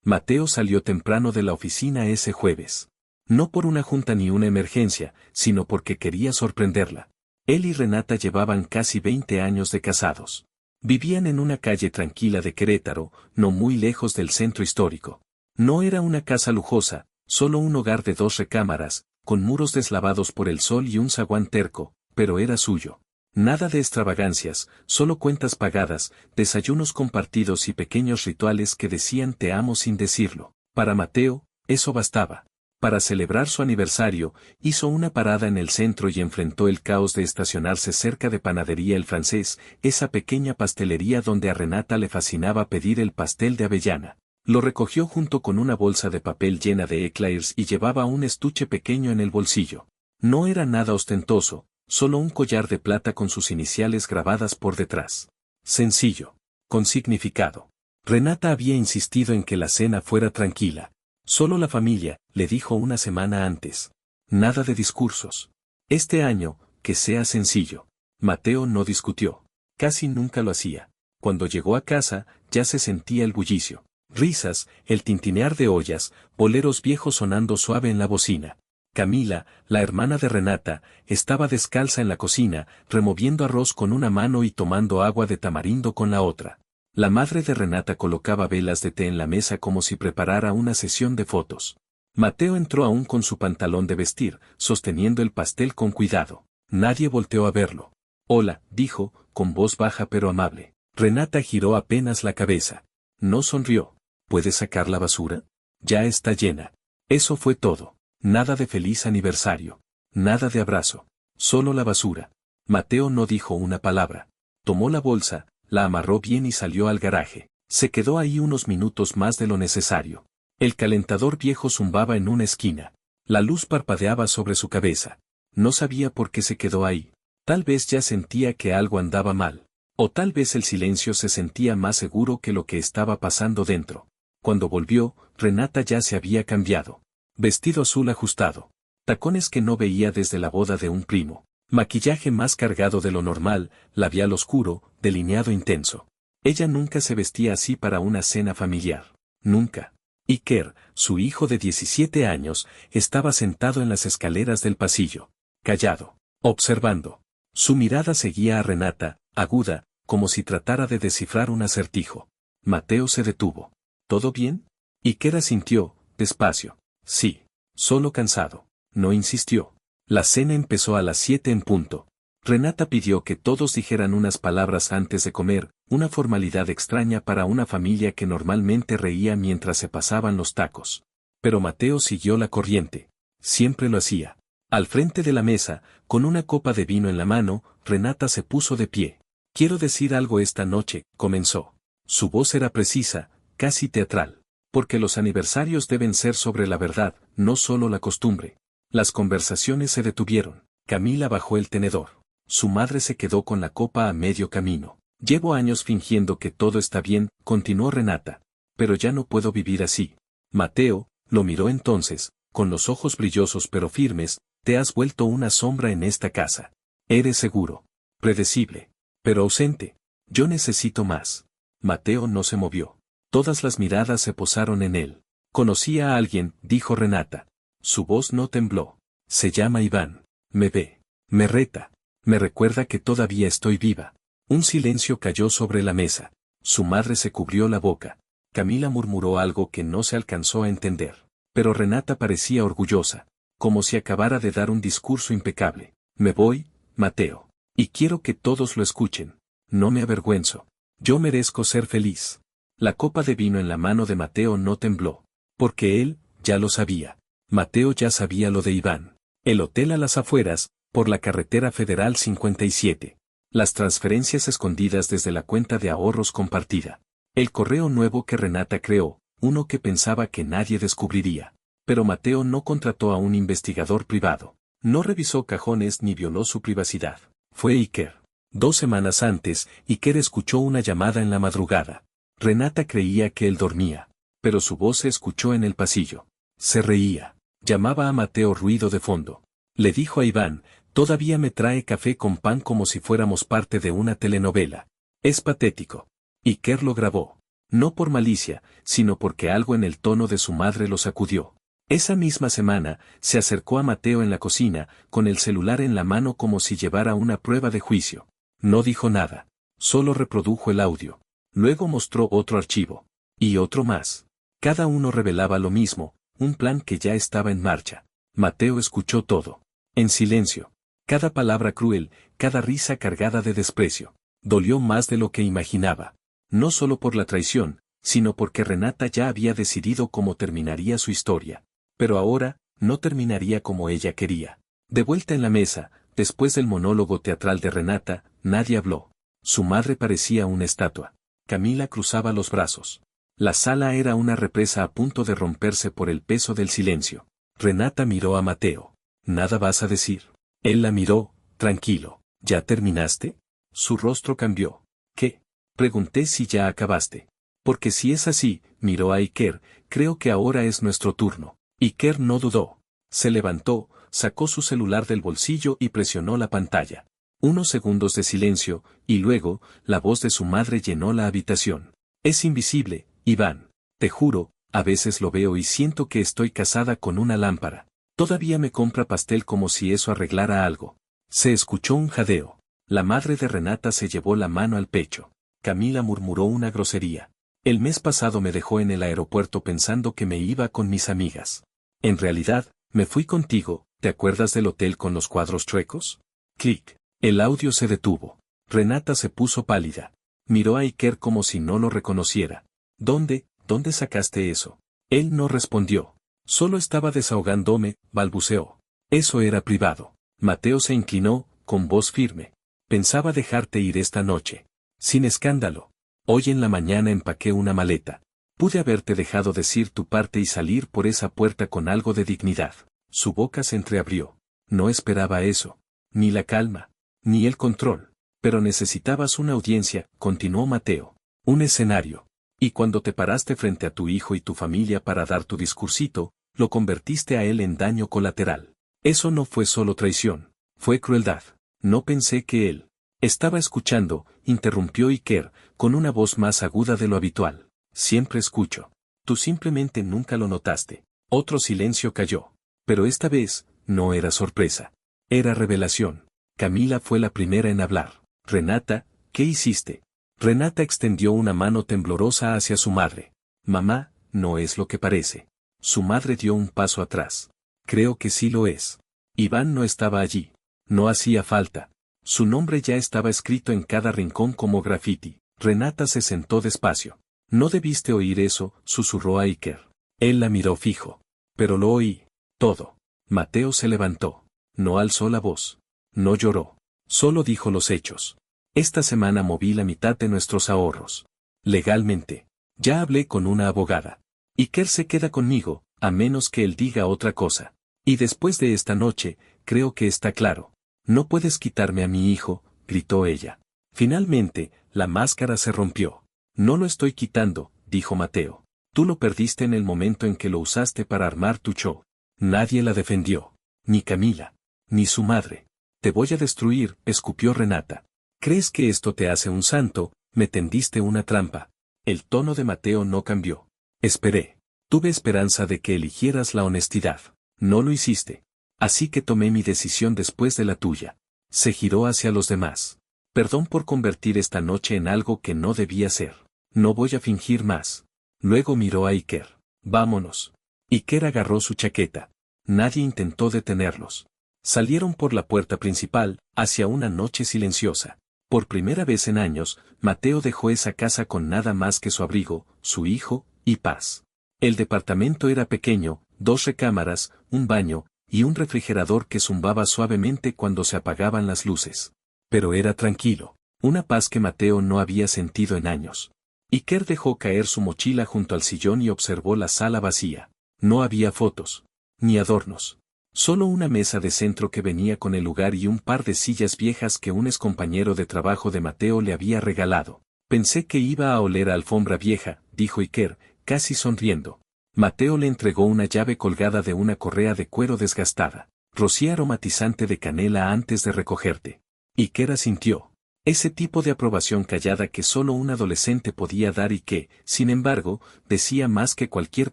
Mateo salió temprano de la oficina ese jueves. No por una junta ni una emergencia, sino porque quería sorprenderla. Él y Renata llevaban casi 20 años de casados. Vivían en una calle tranquila de Querétaro, no muy lejos del centro histórico. No era una casa lujosa, solo un hogar de 2 recámaras, con muros deslavados por el sol y un zaguán terco, pero era suyo. Nada de extravagancias, solo cuentas pagadas, desayunos compartidos y pequeños rituales que decían te amo sin decirlo. Para Mateo, eso bastaba. Para celebrar su aniversario, hizo una parada en el centro y enfrentó el caos de estacionarse cerca de Panadería El Francés, esa pequeña pastelería donde a Renata le fascinaba pedir el pastel de avellana. Lo recogió junto con una bolsa de papel llena de eclairs y llevaba un estuche pequeño en el bolsillo. No era nada ostentoso, solo un collar de plata con sus iniciales grabadas por detrás. Sencillo, con significado. Renata había insistido en que la cena fuera tranquila. Solo la familia, le dijo una semana antes. Nada de discursos. Este año, que sea sencillo. Mateo no discutió. Casi nunca lo hacía. Cuando llegó a casa, ya se sentía el bullicio. Risas, el tintinear de ollas, boleros viejos sonando suave en la bocina. Camila, la hermana de Renata, estaba descalza en la cocina, removiendo arroz con una mano y tomando agua de tamarindo con la otra. La madre de Renata colocaba velas de té en la mesa como si preparara una sesión de fotos. Mateo entró aún con su pantalón de vestir, sosteniendo el pastel con cuidado. Nadie volteó a verlo. Hola, dijo, con voz baja pero amable. Renata giró apenas la cabeza. No sonrió. ¿Puedes sacar la basura? Ya está llena. Eso fue todo. Nada de feliz aniversario. Nada de abrazo. Solo la basura. Mateo no dijo una palabra. Tomó la bolsa, la amarró bien y salió al garaje. Se quedó ahí unos minutos más de lo necesario. El calentador viejo zumbaba en una esquina. La luz parpadeaba sobre su cabeza. No sabía por qué se quedó ahí. Tal vez ya sentía que algo andaba mal. O tal vez el silencio se sentía más seguro que lo que estaba pasando dentro. Cuando volvió, Renata ya se había cambiado. Vestido azul ajustado. Tacones que no veía desde la boda de un primo. Maquillaje más cargado de lo normal, labial oscuro, delineado intenso. Ella nunca se vestía así para una cena familiar. Nunca. Iker, su hijo de 17 años, estaba sentado en las escaleras del pasillo. Callado. Observando. Su mirada seguía a Renata, aguda, como si tratara de descifrar un acertijo. Mateo se detuvo. ¿Todo bien? Iker asintió, despacio. Sí. Solo cansado. No insistió. La cena empezó a las 7 en punto. Renata pidió que todos dijeran unas palabras antes de comer, una formalidad extraña para una familia que normalmente reía mientras se pasaban los tacos. Pero Mateo siguió la corriente. Siempre lo hacía. Al frente de la mesa, con una copa de vino en la mano, Renata se puso de pie. Quiero decir algo esta noche, comenzó. Su voz era precisa, casi teatral. Porque los aniversarios deben ser sobre la verdad, no solo la costumbre. Las conversaciones se detuvieron. Camila bajó el tenedor. Su madre se quedó con la copa a medio camino. Llevo años fingiendo que todo está bien, continuó Renata. Pero ya no puedo vivir así. Mateo, lo miró entonces, con los ojos brillosos pero firmes, te has vuelto una sombra en esta casa. Eres seguro. Predecible. Pero ausente. Yo necesito más. Mateo no se movió. Todas las miradas se posaron en él. Conocí a alguien, dijo Renata. Su voz no tembló. Se llama Iván. Me ve. Me reta. Me recuerda que todavía estoy viva. Un silencio cayó sobre la mesa. Su madre se cubrió la boca. Camila murmuró algo que no se alcanzó a entender. Pero Renata parecía orgullosa, como si acabara de dar un discurso impecable. Me voy, Mateo. Y quiero que todos lo escuchen. No me avergüenzo. Yo merezco ser feliz. La copa de vino en la mano de Mateo no tembló. Porque él, ya lo sabía. Mateo ya sabía lo de Iván. El hotel a las afueras, por la carretera federal 57. Las transferencias escondidas desde la cuenta de ahorros compartida. El correo nuevo que Renata creó, uno que pensaba que nadie descubriría. Pero Mateo no contrató a un investigador privado. No revisó cajones ni violó su privacidad. Fue Iker. 2 semanas antes, Iker escuchó una llamada en la madrugada. Renata creía que él dormía. Pero su voz se escuchó en el pasillo. Se reía. Llamaba a Mateo ruido de fondo. Le dijo a Iván, todavía me trae café con pan como si fuéramos parte de una telenovela. Es patético. Iker lo grabó. No por malicia, sino porque algo en el tono de su madre lo sacudió. Esa misma semana, se acercó a Mateo en la cocina, con el celular en la mano como si llevara una prueba de juicio. No dijo nada. Solo reprodujo el audio. Luego mostró otro archivo. Y otro más. Cada uno revelaba lo mismo, un plan que ya estaba en marcha. Mateo escuchó todo. En silencio. Cada palabra cruel, cada risa cargada de desprecio. Dolió más de lo que imaginaba. No solo por la traición, sino porque Renata ya había decidido cómo terminaría su historia. Pero ahora, no terminaría como ella quería. De vuelta en la mesa, después del monólogo teatral de Renata, nadie habló. Su madre parecía una estatua. Camila cruzaba los brazos. La sala era una represa a punto de romperse por el peso del silencio. Renata miró a Mateo. ¿Nada vas a decir? Él la miró, tranquilo. ¿Ya terminaste? Su rostro cambió. ¿Qué? Pregunté si ya acabaste. Porque si es así, miró a Iker, creo que ahora es nuestro turno. Iker no dudó. Se levantó, sacó su celular del bolsillo y presionó la pantalla. Unos segundos de silencio, y luego, la voz de su madre llenó la habitación. Es invisible, Iván. Te juro, a veces lo veo y siento que estoy casada con una lámpara. Todavía me compra pastel como si eso arreglara algo. Se escuchó un jadeo. La madre de Renata se llevó la mano al pecho. Camila murmuró una grosería. El mes pasado me dejó en el aeropuerto pensando que me iba con mis amigas. En realidad, me fui contigo, ¿te acuerdas del hotel con los cuadros chuecos? Clic. El audio se detuvo. Renata se puso pálida. Miró a Iker como si no lo reconociera. ¿Dónde sacaste eso? Él no respondió. Solo estaba desahogándome, balbuceó. Eso era privado. Mateo se inclinó, con voz firme. Pensaba dejarte ir esta noche. Sin escándalo. Hoy en la mañana empaqué una maleta. Pude haberte dejado decir tu parte y salir por esa puerta con algo de dignidad. Su boca se entreabrió. No esperaba eso. Ni la calma. Ni el control. Pero necesitabas una audiencia, continuó Mateo. Un escenario. Y cuando te paraste frente a tu hijo y tu familia para dar tu discursito, lo convertiste a él en daño colateral. Eso no fue solo traición. Fue crueldad. No pensé que él. Estaba escuchando, interrumpió Iker, con una voz más aguda de lo habitual. Siempre escucho. Tú simplemente nunca lo notaste. Otro silencio cayó. Pero esta vez, no era sorpresa. Era revelación. Camila fue la primera en hablar. Renata, ¿qué hiciste? Renata extendió una mano temblorosa hacia su madre. Mamá, no es lo que parece. Su madre dio un paso atrás. Creo que sí lo es. Iván no estaba allí. No hacía falta. Su nombre ya estaba escrito en cada rincón como graffiti. Renata se sentó despacio. No debiste oír eso, susurró a Iker. Él la miró fijo. Pero lo oí. Todo. Mateo se levantó. No alzó la voz. No lloró. Solo dijo los hechos. Esta semana moví la mitad de nuestros ahorros. Legalmente. Ya hablé con una abogada. Iker se queda conmigo, a menos que él diga otra cosa. Y después de esta noche, creo que está claro. No puedes quitarme a mi hijo, gritó ella. Finalmente, la máscara se rompió. No lo estoy quitando, dijo Mateo. Tú lo perdiste en el momento en que lo usaste para armar tu show. Nadie la defendió. Ni Camila. Ni su madre. Te voy a destruir, escupió Renata. ¿Crees que esto te hace un santo? Me tendiste una trampa. El tono de Mateo no cambió. Esperé. Tuve esperanza de que eligieras la honestidad. No lo hiciste. Así que tomé mi decisión después de la tuya. Se giró hacia los demás. Perdón por convertir esta noche en algo que no debía ser. No voy a fingir más. Luego miró a Iker. Vámonos. Iker agarró su chaqueta. Nadie intentó detenerlos. Salieron por la puerta principal, hacia una noche silenciosa. Por primera vez en años, Mateo dejó esa casa con nada más que su abrigo, su hijo, y paz. El departamento era pequeño, 2 recámaras, un baño, y un refrigerador que zumbaba suavemente cuando se apagaban las luces. Pero era tranquilo, una paz que Mateo no había sentido en años. Iker dejó caer su mochila junto al sillón y observó la sala vacía. No había fotos, ni adornos. Solo una mesa de centro que venía con el lugar y un par de sillas viejas que un excompañero de trabajo de Mateo le había regalado. Pensé que iba a oler a alfombra vieja, dijo Iker, casi sonriendo. Mateo le entregó una llave colgada de una correa de cuero desgastada. Rocía aromatizante de canela antes de recogerte. Iker asintió. Ese tipo de aprobación callada que solo un adolescente podía dar y que, sin embargo, decía más que cualquier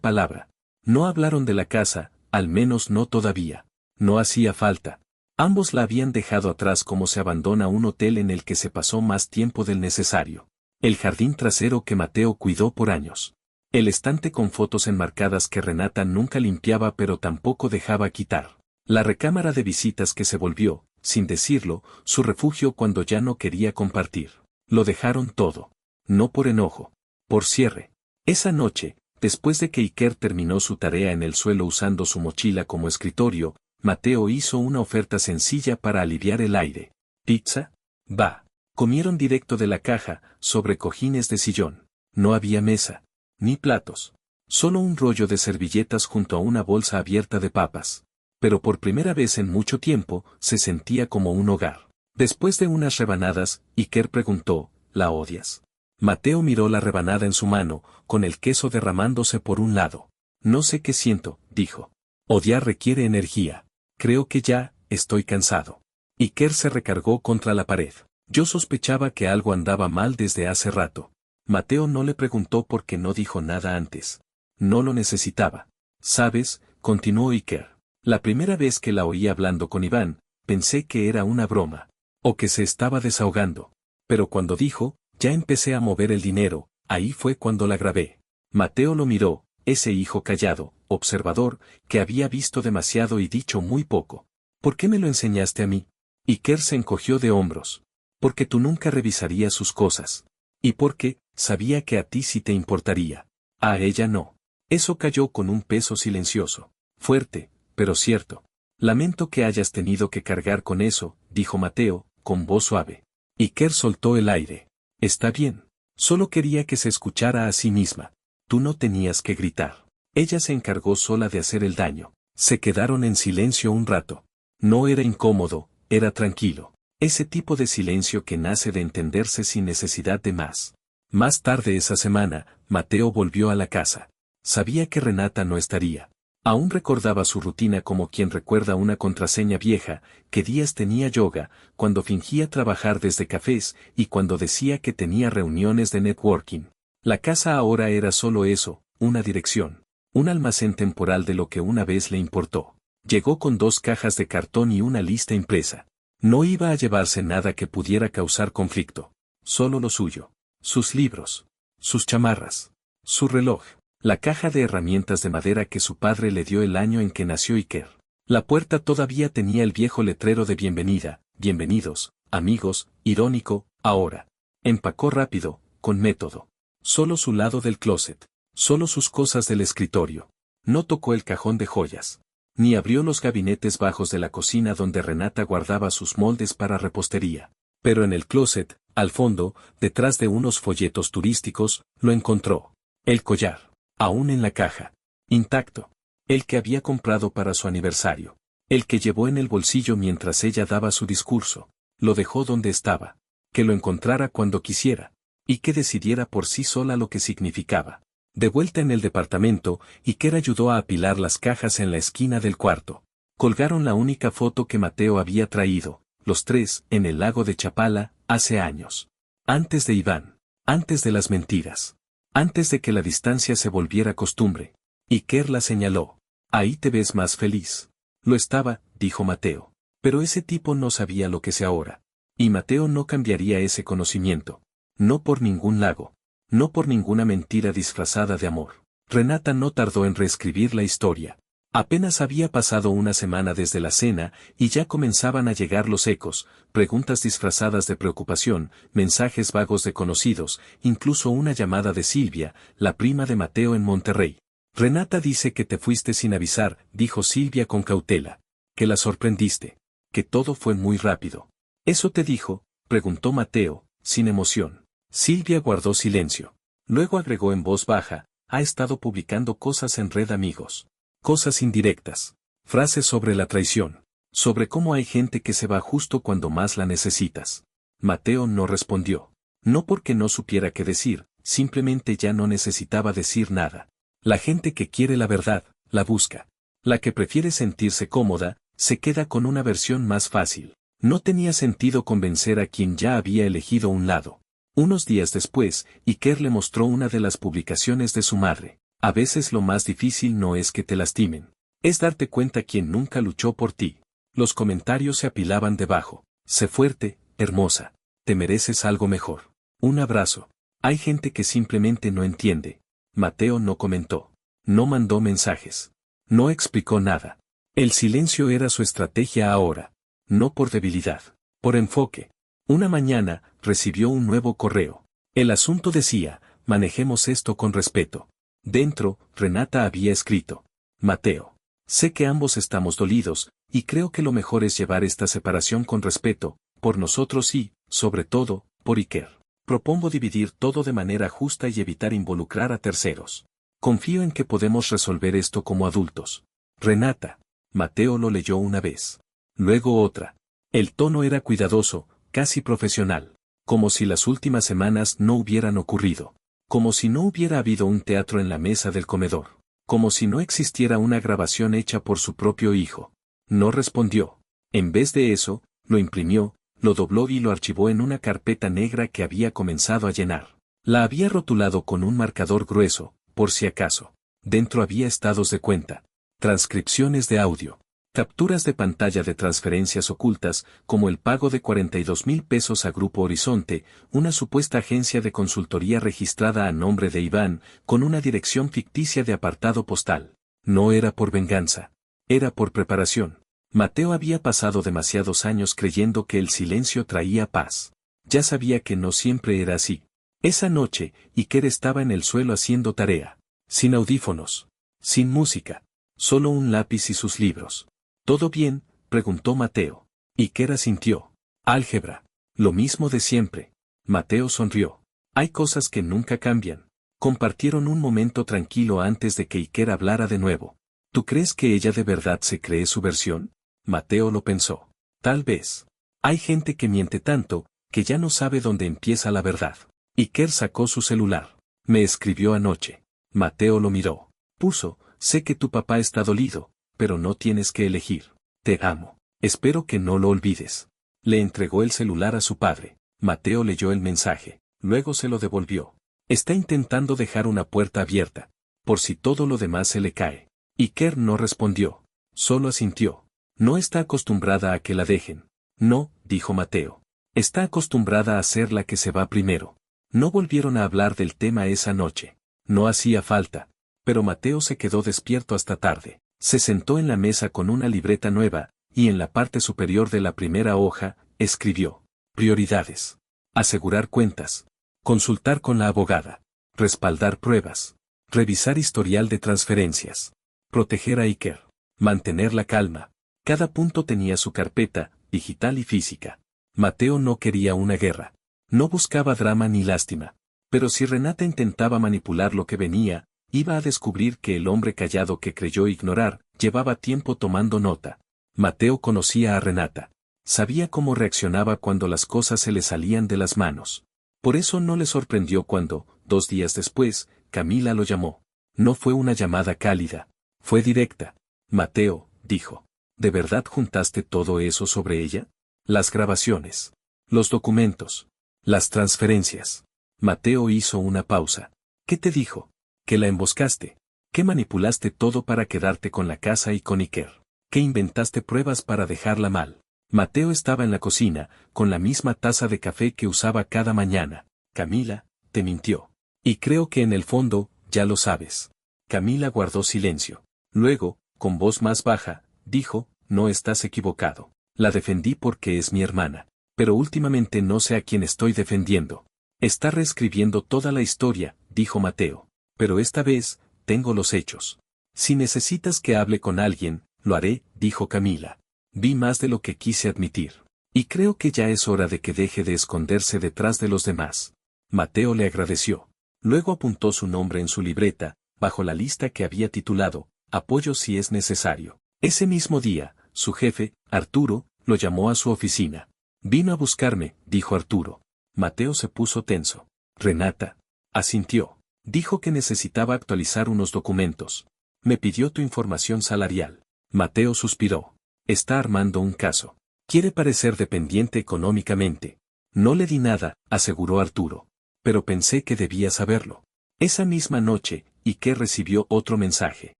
palabra. No hablaron de la casa, al menos no todavía. No hacía falta. Ambos la habían dejado atrás como se abandona un hotel en el que se pasó más tiempo del necesario. El jardín trasero que Mateo cuidó por años. El estante con fotos enmarcadas que Renata nunca limpiaba pero tampoco dejaba quitar. La recámara de visitas que se volvió, sin decirlo, su refugio cuando ya no quería compartir. Lo dejaron todo. No por enojo. Por cierre. Esa noche, después de que Iker terminó su tarea en el suelo usando su mochila como escritorio, Mateo hizo una oferta sencilla para aliviar el aire. ¿Pizza? Va. Comieron directo de la caja, sobre cojines de sillón. No había mesa. Ni platos. Solo un rollo de servilletas junto a una bolsa abierta de papas. Pero por primera vez en mucho tiempo, se sentía como un hogar. Después de unas rebanadas, Iker preguntó, ¿la odias? Mateo miró la rebanada en su mano, con el queso derramándose por un lado. No sé qué siento, dijo. Odiar requiere energía. Creo que ya, estoy cansado. Iker se recargó contra la pared. Yo sospechaba que algo andaba mal desde hace rato. Mateo no le preguntó por qué no dijo nada antes. No lo necesitaba. ¿Sabes?, continuó Iker. La primera vez que la oí hablando con Iván, pensé que era una broma. O que se estaba desahogando. Pero cuando dijo, ya empecé a mover el dinero, ahí fue cuando la grabé. Mateo lo miró, ese hijo callado, observador, que había visto demasiado y dicho muy poco. ¿Por qué me lo enseñaste a mí? Iker se encogió de hombros. Porque tú nunca revisarías sus cosas. Y porque, sabía que a ti sí te importaría. A ella no. Eso cayó con un peso silencioso. Fuerte, pero cierto. Lamento que hayas tenido que cargar con eso, dijo Mateo, con voz suave. Iker soltó el aire. Está bien. Solo quería que se escuchara a sí misma. Tú no tenías que gritar. Ella se encargó sola de hacer el daño. Se quedaron en silencio un rato. No era incómodo, era tranquilo. Ese tipo de silencio que nace de entenderse sin necesidad de más. Más tarde esa semana, Mateo volvió a la casa. Sabía que Renata no estaría. Aún recordaba su rutina como quien recuerda una contraseña vieja, qué días tenía yoga, cuando fingía trabajar desde cafés y cuando decía que tenía reuniones de networking. La casa ahora era solo eso, una dirección. Un almacén temporal de lo que una vez le importó. Llegó con 2 cajas de cartón y una lista impresa. No iba a llevarse nada que pudiera causar conflicto. Solo lo suyo. Sus libros. Sus chamarras. Su reloj. La caja de herramientas de madera que su padre le dio el año en que nació Iker. La puerta todavía tenía el viejo letrero de bienvenida, bienvenidos, amigos, irónico, ahora. Empacó rápido, con método. Solo su lado del closet. Solo sus cosas del escritorio. No tocó el cajón de joyas. Ni abrió los gabinetes bajos de la cocina donde Renata guardaba sus moldes para repostería. Pero en el closet, al fondo, detrás de unos folletos turísticos, lo encontró. El collar. Aún en la caja. Intacto. El que había comprado para su aniversario. El que llevó en el bolsillo mientras ella daba su discurso. Lo dejó donde estaba. Que lo encontrara cuando quisiera. Y que decidiera por sí sola lo que significaba. De vuelta en el departamento, Iker ayudó a apilar las cajas en la esquina del cuarto. Colgaron la única foto que Mateo había traído, los 3, en el lago de Chapala, hace años. Antes de Iván. Antes de las mentiras. Antes de que la distancia se volviera costumbre. Iker la señaló. Ahí te ves más feliz. Lo estaba, dijo Mateo. Pero ese tipo no sabía lo que sé ahora. Y Mateo no cambiaría ese conocimiento. No por ningún lago. No por ninguna mentira disfrazada de amor. Renata no tardó en reescribir la historia. Apenas había pasado una semana desde la cena, y ya comenzaban a llegar los ecos, preguntas disfrazadas de preocupación, mensajes vagos de conocidos, incluso una llamada de Silvia, la prima de Mateo en Monterrey. Renata dice que te fuiste sin avisar, dijo Silvia con cautela. Que la sorprendiste. Que todo fue muy rápido. ¿Eso te dijo?, preguntó Mateo, sin emoción. Silvia guardó silencio. Luego agregó en voz baja, ha estado publicando cosas en Red Amigos. Cosas indirectas. Frases sobre la traición. Sobre cómo hay gente que se va justo cuando más la necesitas. Mateo no respondió. No porque no supiera qué decir, simplemente ya no necesitaba decir nada. La gente que quiere la verdad, la busca. La que prefiere sentirse cómoda, se queda con una versión más fácil. No tenía sentido convencer a quien ya había elegido un lado. Unos días después, Iker le mostró una de las publicaciones de su madre. A veces lo más difícil no es que te lastimen. Es darte cuenta quién nunca luchó por ti. Los comentarios se apilaban debajo. Sé fuerte, hermosa. Te mereces algo mejor. Un abrazo. Hay gente que simplemente no entiende. Mateo no comentó. No mandó mensajes. No explicó nada. El silencio era su estrategia ahora. No por debilidad. Por enfoque. Una mañana, recibió un nuevo correo. El asunto decía, manejemos esto con respeto. Dentro, Renata había escrito. Mateo. Sé que ambos estamos dolidos, y creo que lo mejor es llevar esta separación con respeto, por nosotros y, sobre todo, por Iker. Propongo dividir todo de manera justa y evitar involucrar a terceros. Confío en que podemos resolver esto como adultos. Renata. Mateo lo leyó una vez. Luego otra. El tono era cuidadoso, casi profesional. Como si las últimas semanas no hubieran ocurrido. Como si no hubiera habido un teatro en la mesa del comedor. Como si no existiera una grabación hecha por su propio hijo. No respondió. En vez de eso, lo imprimió, lo dobló y lo archivó en una carpeta negra que había comenzado a llenar. La había rotulado con un marcador grueso, por si acaso. Dentro había estados de cuenta. Transcripciones de audio. Capturas de pantalla de transferencias ocultas, como el pago de 42,000 pesos a Grupo Horizonte, una supuesta agencia de consultoría registrada a nombre de Iván, con una dirección ficticia de apartado postal. No era por venganza. Era por preparación. Mateo había pasado demasiados años creyendo que el silencio traía paz. Ya sabía que no siempre era así. Esa noche, Iker estaba en el suelo haciendo tarea. Sin audífonos. Sin música. Solo un lápiz y sus libros. ¿Todo bien?, preguntó Mateo. Iker asintió. Álgebra. Lo mismo de siempre. Mateo sonrió. Hay cosas que nunca cambian. Compartieron un momento tranquilo antes de que Iker hablara de nuevo. ¿Tú crees que ella de verdad se cree su versión? Mateo lo pensó. Tal vez. Hay gente que miente tanto, que ya no sabe dónde empieza la verdad. Iker sacó su celular. Me escribió anoche. Mateo lo miró. Puso, sé que tu papá está dolido, pero no tienes que elegir. Te amo. Espero que no lo olvides. Le entregó el celular a su padre. Mateo leyó el mensaje. Luego se lo devolvió. Está intentando dejar una puerta abierta. Por si todo lo demás se le cae. Iker no respondió. Solo asintió. No está acostumbrada a que la dejen. No, dijo Mateo. Está acostumbrada a ser la que se va primero. No volvieron a hablar del tema esa noche. No hacía falta. Pero Mateo se quedó despierto hasta tarde. Se sentó en la mesa con una libreta nueva, y en la parte superior de la primera hoja, escribió. Prioridades. Asegurar cuentas. Consultar con la abogada. Respaldar pruebas. Revisar historial de transferencias. Proteger a Iker. Mantener la calma. Cada punto tenía su carpeta, digital y física. Mateo no quería una guerra. No buscaba drama ni lástima. Pero si Renata intentaba manipular lo que venía, iba a descubrir que el hombre callado que creyó ignorar, llevaba tiempo tomando nota. Mateo conocía a Renata. Sabía cómo reaccionaba cuando las cosas se le salían de las manos. Por eso no le sorprendió cuando, 2 días después, Camila lo llamó. No fue una llamada cálida. Fue directa. Mateo, dijo. ¿De verdad juntaste todo eso sobre ella? Las grabaciones. Los documentos. Las transferencias. Mateo hizo una pausa. ¿Qué te dijo? ¿Que la emboscaste? ¿Que manipulaste todo para quedarte con la casa y con Iker? ¿Que inventaste pruebas para dejarla mal? Mateo estaba en la cocina, con la misma taza de café que usaba cada mañana. Camila, te mintió. Y creo que en el fondo, ya lo sabes. Camila guardó silencio. Luego, con voz más baja, dijo, no estás equivocado. La defendí porque es mi hermana. Pero últimamente no sé a quién estoy defendiendo. Está reescribiendo toda la historia, dijo Mateo. Pero esta vez, tengo los hechos. Si necesitas que hable con alguien, lo haré, dijo Camila. Vi más de lo que quise admitir. Y creo que ya es hora de que deje de esconderse detrás de los demás. Mateo le agradeció. Luego apuntó su nombre en su libreta, bajo la lista que había titulado, Apoyo si es necesario. Ese mismo día, su jefe, Arturo, lo llamó a su oficina. Vino a buscarme, dijo Arturo. Mateo se puso tenso. Renata. Asintió. Dijo que necesitaba actualizar unos documentos. Me pidió tu información salarial. Mateo suspiró. Está armando un caso. Quiere parecer dependiente económicamente. No le di nada, aseguró Arturo. Pero pensé que debía saberlo. Esa misma noche, Iker recibió otro mensaje.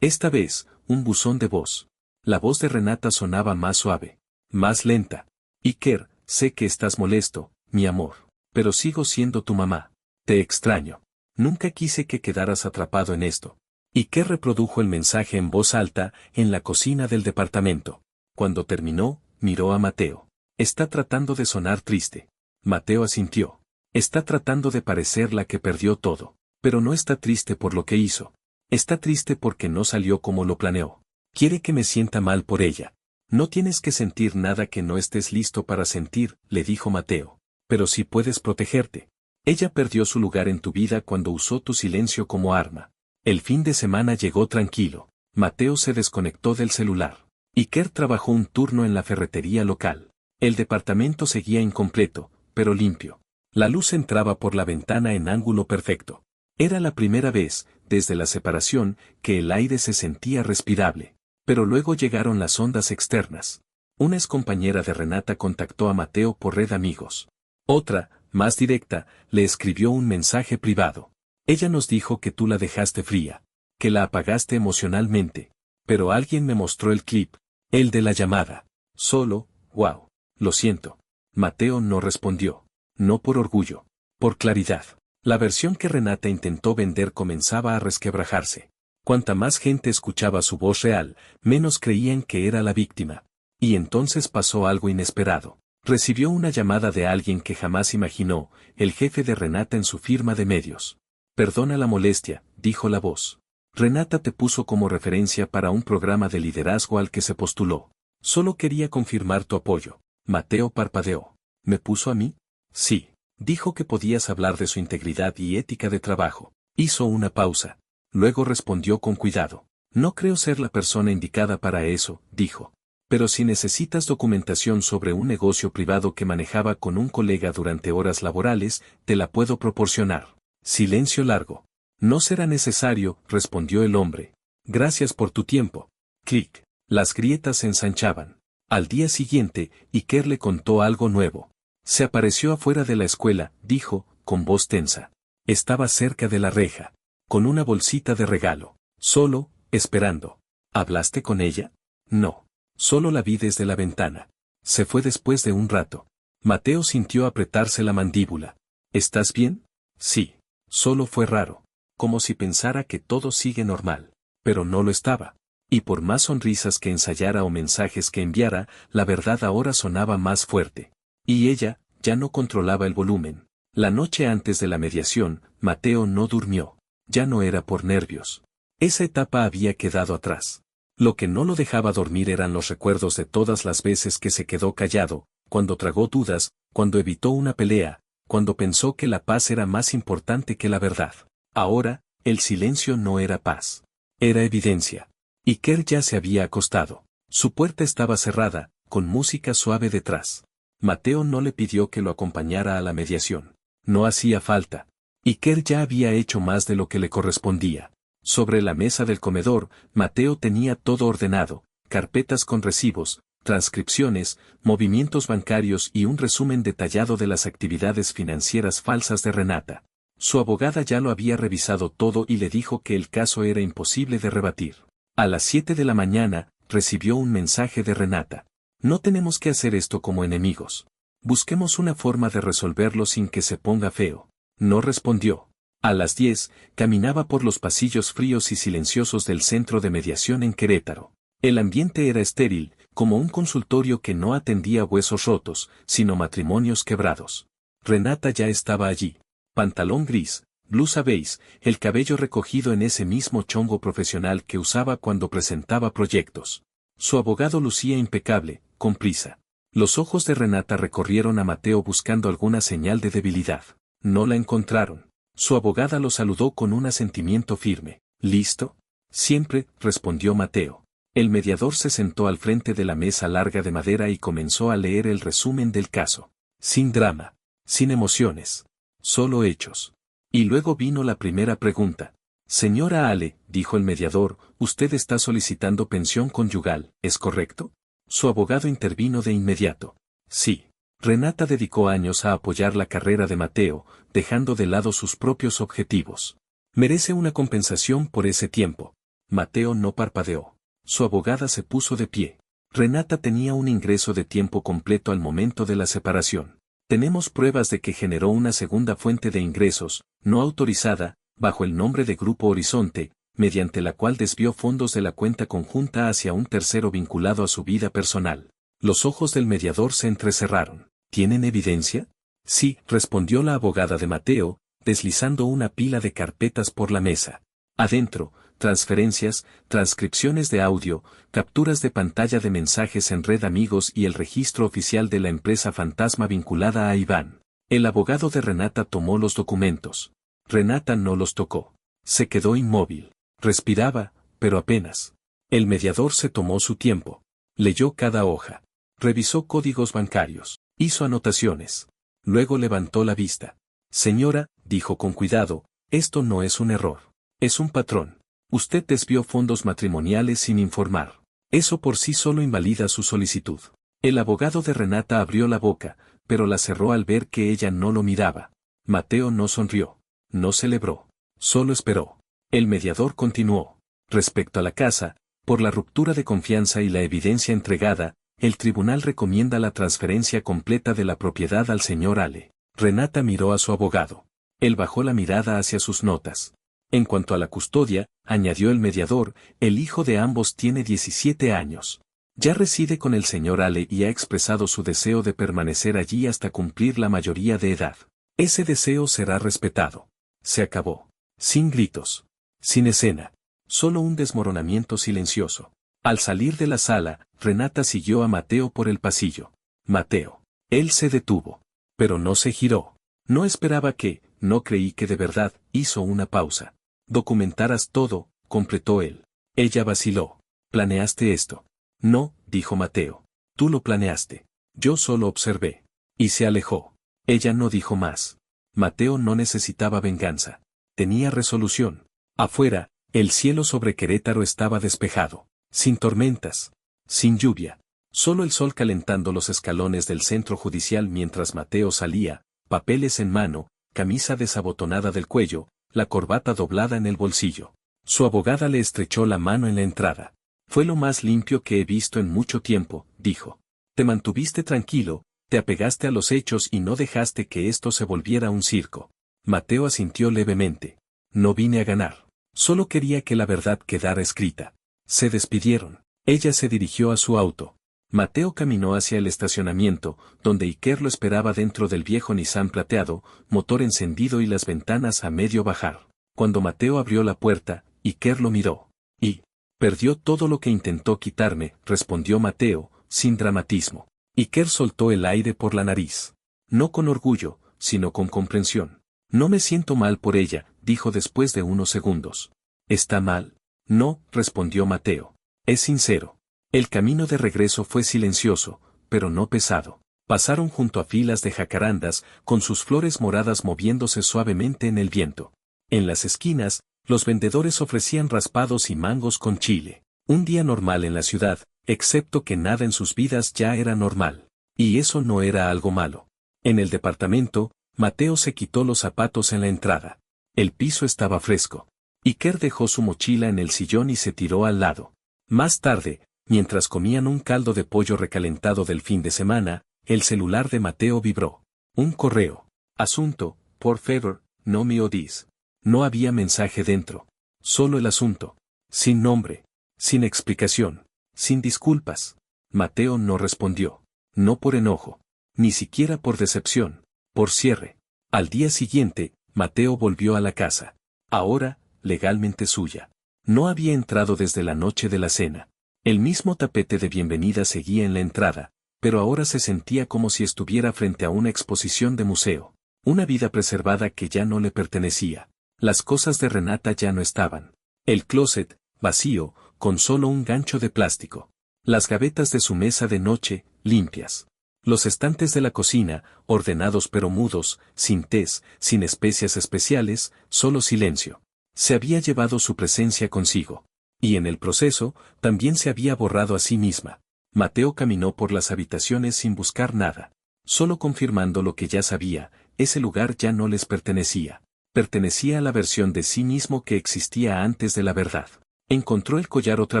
Esta vez, un buzón de voz. La voz de Renata sonaba más suave, más lenta. Iker, sé que estás molesto, mi amor. Pero sigo siendo tu mamá. Te extraño. Nunca quise que quedaras atrapado en esto. Iker reprodujo el mensaje en voz alta, en la cocina del departamento. Cuando terminó, miró a Mateo. Está tratando de sonar triste. Mateo asintió. Está tratando de parecer la que perdió todo. Pero no está triste por lo que hizo. Está triste porque no salió como lo planeó. Quiere que me sienta mal por ella. No tienes que sentir nada que no estés listo para sentir, le dijo Mateo. Pero sí puedes protegerte. Ella perdió su lugar en tu vida cuando usó tu silencio como arma. El fin de semana llegó tranquilo. Mateo se desconectó del celular. Iker trabajó un turno en la ferretería local. El departamento seguía incompleto, pero limpio. La luz entraba por la ventana en ángulo perfecto. Era la primera vez, desde la separación, que el aire se sentía respirable. Pero luego llegaron las ondas externas. Una excompañera de Renata contactó a Mateo por red amigos. Otra, más directa, le escribió un mensaje privado. Ella nos dijo que tú la dejaste fría, que la apagaste emocionalmente. Pero alguien me mostró el clip, el de la llamada. Solo, wow, lo siento. Mateo no respondió. No por orgullo, por claridad. La versión que Renata intentó vender comenzaba a resquebrajarse. Cuanta más gente escuchaba su voz real, menos creían que era la víctima. Y entonces pasó algo inesperado. Recibió una llamada de alguien que jamás imaginó, el jefe de Renata en su firma de medios. Perdona la molestia, dijo la voz. Renata te puso como referencia para un programa de liderazgo al que se postuló. Solo quería confirmar tu apoyo. Mateo parpadeó. ¿Me puso a mí? Sí. Dijo que podías hablar de su integridad y ética de trabajo. Hizo una pausa. Luego respondió con cuidado. No creo ser la persona indicada para eso, dijo. Pero si necesitas documentación sobre un negocio privado que manejaba con un colega durante horas laborales, te la puedo proporcionar. Silencio largo. No será necesario, respondió el hombre. Gracias por tu tiempo. Clic. Las grietas se ensanchaban. Al día siguiente, Iker le contó algo nuevo. Se apareció afuera de la escuela, dijo, con voz tensa. Estaba cerca de la reja, con una bolsita de regalo. Solo, esperando. ¿Hablaste con ella? No. Solo la vi desde la ventana. Se fue después de un rato. Mateo sintió apretarse la mandíbula. ¿Estás bien? Sí. Solo fue raro. Como si pensara que todo sigue normal. Pero no lo estaba. Y por más sonrisas que ensayara o mensajes que enviara, la verdad ahora sonaba más fuerte. Y ella, ya no controlaba el volumen. La noche antes de la mediación, Mateo no durmió. Ya no era por nervios. Esa etapa había quedado atrás. Lo que no lo dejaba dormir eran los recuerdos de todas las veces que se quedó callado, cuando tragó dudas, cuando evitó una pelea, cuando pensó que la paz era más importante que la verdad. Ahora, el silencio no era paz. Era evidencia. Iker ya se había acostado. Su puerta estaba cerrada, con música suave detrás. Mateo no le pidió que lo acompañara a la mediación. No hacía falta. Iker ya había hecho más de lo que le correspondía. Sobre la mesa del comedor, Mateo tenía todo ordenado, carpetas con recibos, transcripciones, movimientos bancarios y un resumen detallado de las actividades financieras falsas de Renata. Su abogada ya lo había revisado todo y le dijo que el caso era imposible de rebatir. A las 7 de la mañana, recibió un mensaje de Renata. No tenemos que hacer esto como enemigos. Busquemos una forma de resolverlo sin que se ponga feo. No respondió. A las 10, caminaba por los pasillos fríos y silenciosos del centro de mediación en Querétaro. El ambiente era estéril, como un consultorio que no atendía huesos rotos, sino matrimonios quebrados. Renata ya estaba allí. Pantalón gris, blusa beige, el cabello recogido en ese mismo chongo profesional que usaba cuando presentaba proyectos. Su abogado lucía impecable, con prisa. Los ojos de Renata recorrieron a Mateo buscando alguna señal de debilidad. No la encontraron. Su abogada lo saludó con un asentimiento firme. ¿Listo? Siempre, respondió Mateo. El mediador se sentó al frente de la mesa larga de madera y comenzó a leer el resumen del caso. Sin drama. Sin emociones. Solo hechos. Y luego vino la primera pregunta. Señora Ale, dijo el mediador, usted está solicitando pensión conyugal, ¿es correcto? Su abogado intervino de inmediato. Sí. Renata dedicó años a apoyar la carrera de Mateo, dejando de lado sus propios objetivos. Merece una compensación por ese tiempo. Mateo no parpadeó. Su abogada se puso de pie. Renata tenía un ingreso de tiempo completo al momento de la separación. Tenemos pruebas de que generó una segunda fuente de ingresos, no autorizada, bajo el nombre de Grupo Horizonte, mediante la cual desvió fondos de la cuenta conjunta hacia un tercero vinculado a su vida personal. Los ojos del mediador se entrecerraron. ¿Tienen evidencia? Sí, respondió la abogada de Mateo, deslizando una pila de carpetas por la mesa. Adentro, transferencias, transcripciones de audio, capturas de pantalla de mensajes en red amigos y el registro oficial de la empresa fantasma vinculada a Iván. El abogado de Renata tomó los documentos. Renata no los tocó. Se quedó inmóvil. Respiraba, pero apenas. El mediador se tomó su tiempo. Leyó cada hoja. Revisó códigos bancarios. Hizo anotaciones. Luego levantó la vista. Señora, dijo con cuidado, esto no es un error. Es un patrón. Usted desvió fondos matrimoniales sin informar. Eso por sí solo invalida su solicitud. El abogado de Renata abrió la boca, pero la cerró al ver que ella no lo miraba. Mateo no sonrió. No celebró. Solo esperó. El mediador continuó. Respecto a la casa, por la ruptura de confianza y la evidencia entregada, el tribunal recomienda la transferencia completa de la propiedad al señor Ale. Renata miró a su abogado. Él bajó la mirada hacia sus notas. En cuanto a la custodia, añadió el mediador, el hijo de ambos tiene 17 años. Ya reside con el señor Ale y ha expresado su deseo de permanecer allí hasta cumplir la mayoría de edad. Ese deseo será respetado. Se acabó. Sin gritos. Sin escena. Solo un desmoronamiento silencioso. Al salir de la sala, Renata siguió a Mateo por el pasillo. Mateo. Él se detuvo. Pero no se giró. No esperaba que, no creí que de verdad, hizo una pausa. Documentaras todo, completó él. Ella vaciló. ¿Planeaste esto? No, dijo Mateo. Tú lo planeaste. Yo solo observé. Y se alejó. Ella no dijo más. Mateo no necesitaba venganza. Tenía resolución. Afuera, el cielo sobre Querétaro estaba despejado. Sin tormentas. Sin lluvia. Solo el sol calentando los escalones del centro judicial mientras Mateo salía, papeles en mano, camisa desabotonada del cuello, la corbata doblada en el bolsillo. Su abogada le estrechó la mano en la entrada. Fue lo más limpio que he visto en mucho tiempo, dijo. Te mantuviste tranquilo, te apegaste a los hechos y no dejaste que esto se volviera un circo. Mateo asintió levemente. No vine a ganar. Solo quería que la verdad quedara escrita. Se despidieron. Ella se dirigió a su auto. Mateo caminó hacia el estacionamiento, donde Iker lo esperaba dentro del viejo Nissan plateado, motor encendido y las ventanas a medio bajar. Cuando Mateo abrió la puerta, Iker lo miró. Y perdió todo lo que intentó quitarme, respondió Mateo, sin dramatismo. Iker soltó el aire por la nariz. No con orgullo, sino con comprensión. No me siento mal por ella, dijo después de unos segundos. ¿Está mal? No, respondió Mateo. Es sincero. El camino de regreso fue silencioso, pero no pesado. Pasaron junto a filas de jacarandas, con sus flores moradas moviéndose suavemente en el viento. En las esquinas, los vendedores ofrecían raspados y mangos con chile. Un día normal en la ciudad, excepto que nada en sus vidas ya era normal. Y eso no era algo malo. En el departamento, Mateo se quitó los zapatos en la entrada. El piso estaba fresco. Iker dejó su mochila en el sillón y se tiró al lado. Más tarde, mientras comían un caldo de pollo recalentado del fin de semana, el celular de Mateo vibró. Un correo. Asunto, por favor, no me odies. No había mensaje dentro. Solo el asunto. Sin nombre. Sin explicación. Sin disculpas. Mateo no respondió. No por enojo. Ni siquiera por decepción. Por cierre. Al día siguiente, Mateo volvió a la casa. Ahora, legalmente suya. No había entrado desde la noche de la cena. El mismo tapete de bienvenida seguía en la entrada, pero ahora se sentía como si estuviera frente a una exposición de museo. Una vida preservada que ya no le pertenecía. Las cosas de Renata ya no estaban. El closet, vacío, con solo un gancho de plástico. Las gavetas de su mesa de noche, limpias. Los estantes de la cocina, ordenados pero mudos, sin tés, sin especias especiales, solo silencio. Se había llevado su presencia consigo. Y en el proceso, también se había borrado a sí misma. Mateo caminó por las habitaciones sin buscar nada. Solo confirmando lo que ya sabía, ese lugar ya no les pertenecía. Pertenecía a la versión de sí mismo que existía antes de la verdad. Encontró el collar otra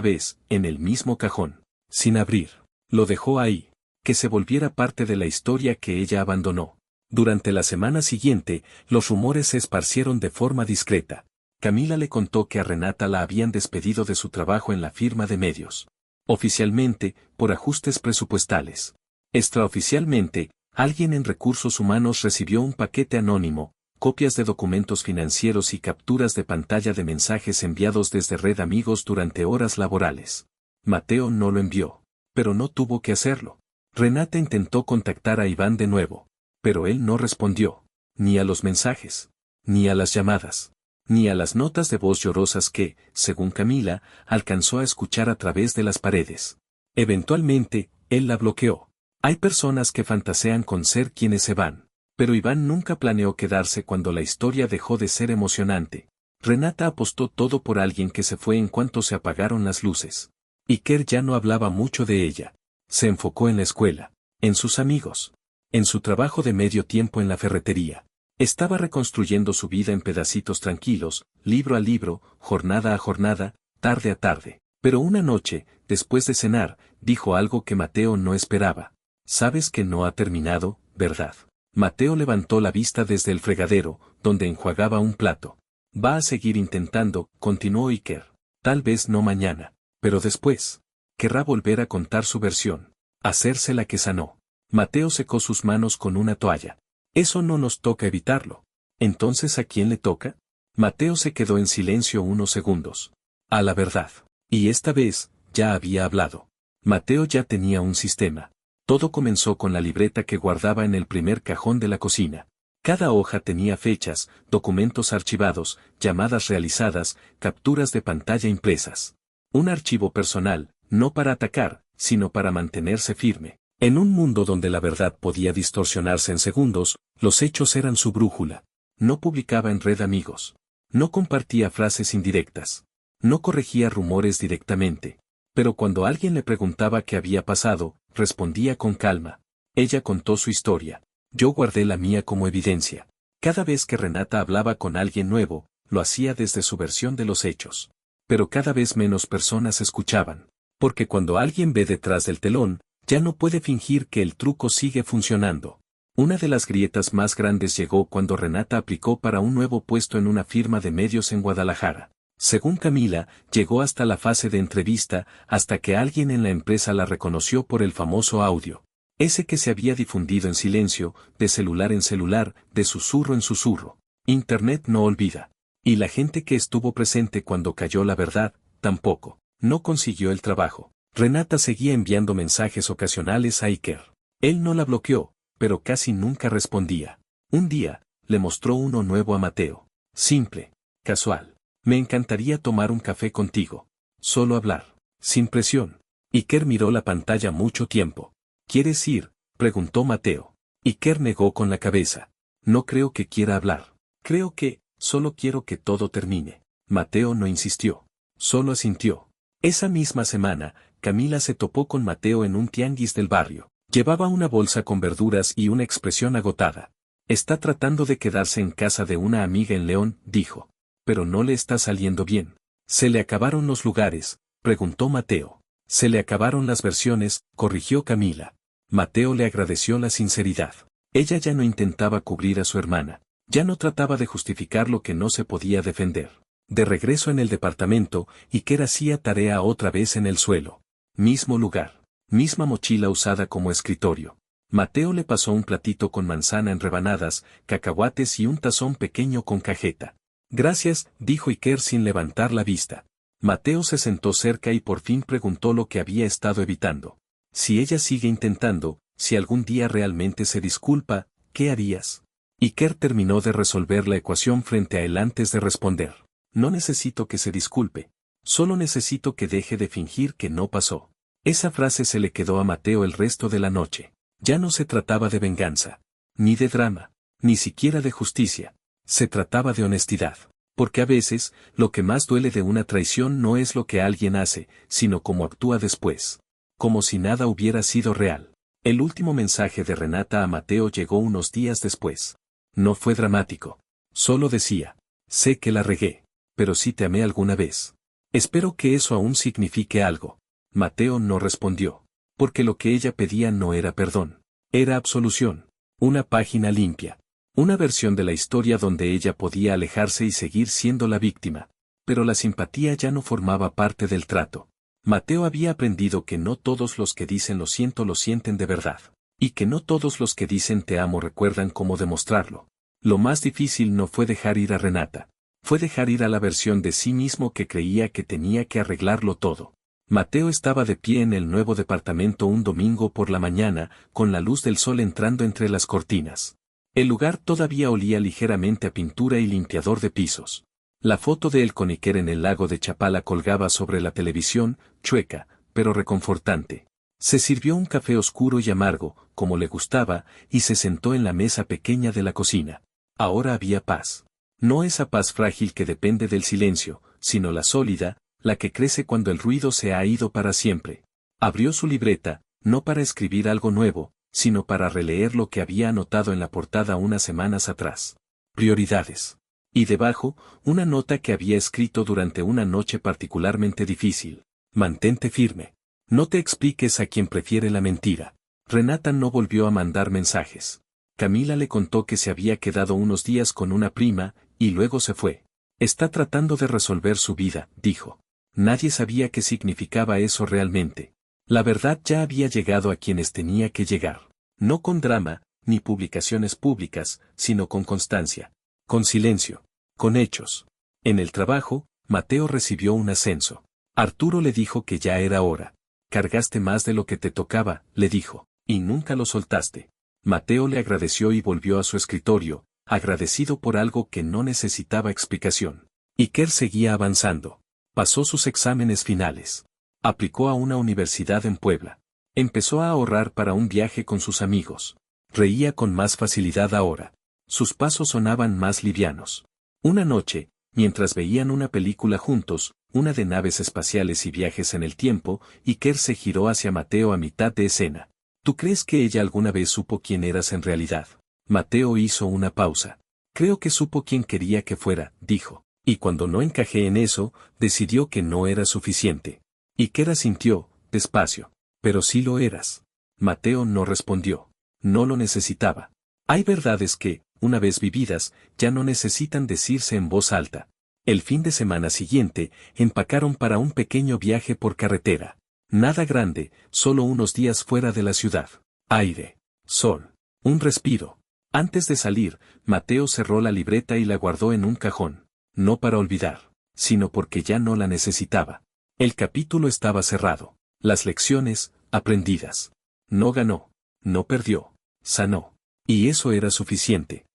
vez, en el mismo cajón. Sin abrir. Lo dejó ahí. Que se volviera parte de la historia que ella abandonó. Durante la semana siguiente, los rumores se esparcieron de forma discreta. Camila le contó que a Renata la habían despedido de su trabajo en la firma de medios. Oficialmente, por ajustes presupuestales. Extraoficialmente, alguien en recursos humanos recibió un paquete anónimo, copias de documentos financieros y capturas de pantalla de mensajes enviados desde Red Amigos durante horas laborales. Mateo no lo envió, pero no tuvo que hacerlo. Renata intentó contactar a Iván de nuevo, pero él no respondió, ni a los mensajes, ni a las llamadas, ni a las notas de voz llorosas que, según Camila, alcanzó a escuchar a través de las paredes. Eventualmente, él la bloqueó. Hay personas que fantasean con ser quienes se van, pero Iván nunca planeó quedarse cuando la historia dejó de ser emocionante. Renata apostó todo por alguien que se fue en cuanto se apagaron las luces. Iker ya no hablaba mucho de ella. Se enfocó en la escuela, en sus amigos, en su trabajo de medio tiempo en la ferretería. Estaba reconstruyendo su vida en pedacitos tranquilos, libro a libro, jornada a jornada, tarde a tarde. Pero una noche, después de cenar, dijo algo que Mateo no esperaba. «Sabes que no ha terminado, ¿verdad?» Mateo levantó la vista desde el fregadero, donde enjuagaba un plato. «Va a seguir intentando», continuó Iker. «Tal vez no mañana, pero después. Querrá volver a contar su versión. Hacerse la que sanó». Mateo secó sus manos con una toalla. «Eso no nos toca evitarlo». «¿Entonces a quién le toca?» Mateo se quedó en silencio unos segundos. «A la verdad». Y esta vez, ya había hablado. Mateo ya tenía un sistema. Todo comenzó con la libreta que guardaba en el primer cajón de la cocina. Cada hoja tenía fechas, documentos archivados, llamadas realizadas, capturas de pantalla impresas. Un archivo personal, no para atacar, sino para mantenerse firme. En un mundo donde la verdad podía distorsionarse en segundos, los hechos eran su brújula. No publicaba en Red Amigos. No compartía frases indirectas. No corregía rumores directamente. Pero cuando alguien le preguntaba qué había pasado, respondía con calma. Ella contó su historia. Yo guardé la mía como evidencia. Cada vez que Renata hablaba con alguien nuevo, lo hacía desde su versión de los hechos. Pero cada vez menos personas escuchaban. Porque cuando alguien ve detrás del telón, ya no puede fingir que el truco sigue funcionando. Una de las grietas más grandes llegó cuando Renata aplicó para un nuevo puesto en una firma de medios en Guadalajara. Según Camila, llegó hasta la fase de entrevista, hasta que alguien en la empresa la reconoció por el famoso audio. Ese que se había difundido en silencio, de celular en celular, de susurro en susurro. Internet no olvida. Y la gente que estuvo presente cuando cayó la verdad, tampoco. No consiguió el trabajo. Renata seguía enviando mensajes ocasionales a Iker. Él no la bloqueó, pero casi nunca respondía. Un día, le mostró uno nuevo a Mateo. Simple, casual. «Me encantaría tomar un café contigo. Solo hablar. Sin presión». Iker miró la pantalla mucho tiempo. «¿Quieres ir?», preguntó Mateo. Iker negó con la cabeza. «No creo que quiera hablar. Creo que, solo quiero que todo termine». Mateo no insistió. Solo asintió. Esa misma semana, Camila se topó con Mateo en un tianguis del barrio. Llevaba una bolsa con verduras y una expresión agotada. «Está tratando de quedarse en casa de una amiga en León», dijo. «Pero no le está saliendo bien». «¿Se le acabaron los lugares?», preguntó Mateo. «Se le acabaron las versiones», corrigió Camila. Mateo le agradeció la sinceridad. Ella ya no intentaba cubrir a su hermana. Ya no trataba de justificar lo que no se podía defender. De regreso en el departamento, Iker hacía tarea otra vez en el suelo. Mismo lugar. Misma mochila usada como escritorio. Mateo le pasó un platito con manzana en rebanadas, cacahuates y un tazón pequeño con cajeta. «Gracias», dijo Iker sin levantar la vista. Mateo se sentó cerca y por fin preguntó lo que había estado evitando. «Si ella sigue intentando, si algún día realmente se disculpa, ¿qué harías?». Iker terminó de resolver la ecuación frente a él antes de responder. «No necesito que se disculpe. Solo necesito que deje de fingir que no pasó». Esa frase se le quedó a Mateo el resto de la noche. Ya no se trataba de venganza. Ni de drama. Ni siquiera de justicia. Se trataba de honestidad. Porque a veces, lo que más duele de una traición no es lo que alguien hace, sino cómo actúa después. como si nada hubiera sido real. El último mensaje de Renata a Mateo llegó unos días después. No fue dramático. Solo decía: sé que la regué, pero sí te amé alguna vez. Espero que eso aún signifique algo. Mateo no respondió, porque lo que ella pedía no era perdón, era absolución. Una página limpia. Una versión de la historia donde ella podía alejarse y seguir siendo la víctima. Pero la simpatía ya no formaba parte del trato. Mateo había aprendido que no todos los que dicen lo sienten de verdad. Y que no todos los que dicen te amo recuerdan cómo demostrarlo. Lo más difícil no fue dejar ir a Renata. Fue dejar ir a la versión de sí mismo que creía que tenía que arreglarlo todo. Mateo estaba de pie en el nuevo departamento un domingo por la mañana, con la luz del sol entrando entre las cortinas. El lugar todavía olía ligeramente a pintura y limpiador de pisos. La foto de él con Iker en el lago de Chapala colgaba sobre la televisión, chueca, pero reconfortante. Se sirvió un café oscuro y amargo, como le gustaba, y se sentó en la mesa pequeña de la cocina. Ahora había paz. No esa paz frágil que depende del silencio, sino la sólida, la que crece cuando el ruido se ha ido para siempre. Abrió su libreta, no para escribir algo nuevo, sino para releer lo que había anotado en la portada unas semanas atrás. Prioridades. Y debajo, una nota que había escrito durante una noche particularmente difícil. Mantente firme. No te expliques a quien prefiere la mentira. Renata no volvió a mandar mensajes. Camila le contó que se había quedado unos días con una prima, y luego se fue. Está tratando de resolver su vida, dijo. Nadie sabía qué significaba eso realmente. La verdad ya había llegado a quienes tenía que llegar. No con drama, ni publicaciones públicas, sino con constancia. Con silencio. Con hechos. En el trabajo, Mateo recibió un ascenso. Arturo le dijo que ya era hora. Cargaste más de lo que te tocaba, le dijo, y nunca lo soltaste. Mateo le agradeció y volvió a su escritorio, agradecido por algo que no necesitaba explicación. Iker seguía avanzando. Pasó sus exámenes finales. Aplicó a una universidad en Puebla. Empezó a ahorrar para un viaje con sus amigos. Reía con más facilidad ahora. Sus pasos sonaban más livianos. Una noche, mientras veían una película juntos, una de naves espaciales y viajes en el tiempo, Iker se giró hacia Mateo a mitad de escena. ¿Tú crees que ella alguna vez supo quién eras en realidad? Mateo hizo una pausa. Creo que supo quién quería que fuera, dijo. Y cuando no encajé en eso, decidió que no era suficiente. Iker asintió, despacio. Pero sí lo eras. Mateo no respondió. No lo necesitaba. Hay verdades que, una vez vividas, ya no necesitan decirse en voz alta. El fin de semana siguiente, empacaron para un pequeño viaje por carretera. Nada grande, solo unos días fuera de la ciudad. Aire, sol, un respiro. Antes de salir, Mateo cerró la libreta y la guardó en un cajón. No para olvidar, sino porque ya no la necesitaba. El capítulo estaba cerrado. Las lecciones, aprendidas. No ganó, no perdió, sanó. Y eso era suficiente.